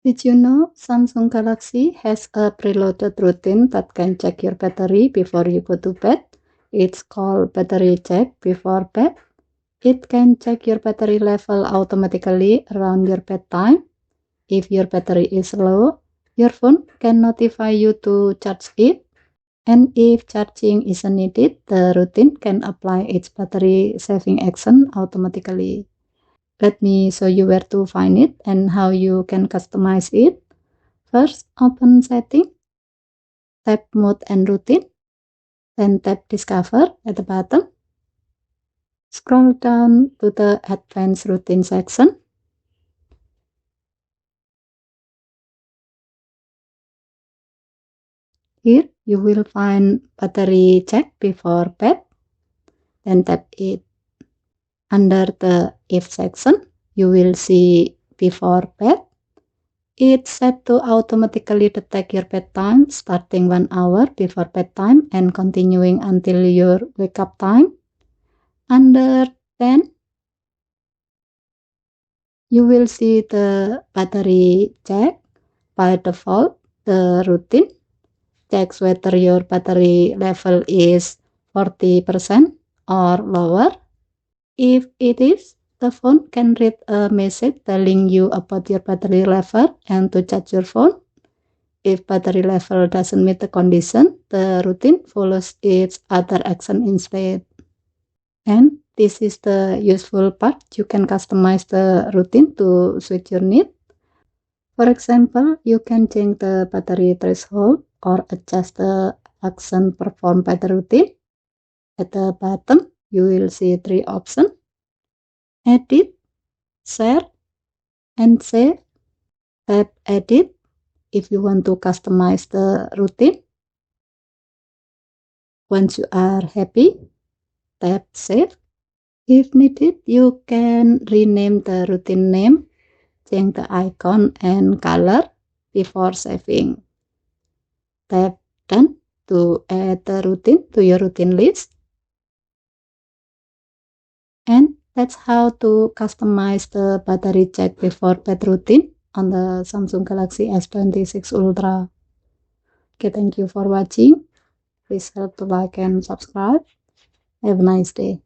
Did you know Samsung Galaxy has a preloaded routine that can check your battery before you go to bed? It's called battery check before bed. It can check your battery level automatically around your bedtime. If your battery is low, your phone can notify you to charge it. And if charging isn't needed, the routine can apply its battery saving action automatically. Let me show you where to find it and how you can customize it. First, open Setting, tap Mode and Routine, then tap Discover at the bottom. Scroll down to the Advanced Routine section. Here, you will find Battery Check Before Bed, then tap it. Under the If section, you will see Before Bed. It's set to automatically detect your bedtime starting 1 hour before bedtime and continuing until your wake up time. Under 10, you will see the battery check. By default, the routine checks whether your battery level is 40% or lower. If it is, the phone can read a message telling you about your battery level and to charge your phone. If battery level doesn't meet the condition, the routine follows its other action instead. And this is the useful part. You can customize the routine to suit your need. For example, you can change the battery threshold or adjust the action performed by the routine. At the bottom, you will see 3 options: Edit, Share, and Save. Tap Edit if you want to customize the routine. Once you are happy, tap Save. If needed, you can rename the routine name, change the icon and color before saving. Tap Done to add the routine to your routine list. And that's how to customize the battery check before bed routine on the Samsung Galaxy S26 Ultra. Okay, thank you for watching. Please help to like and subscribe. Have a nice day.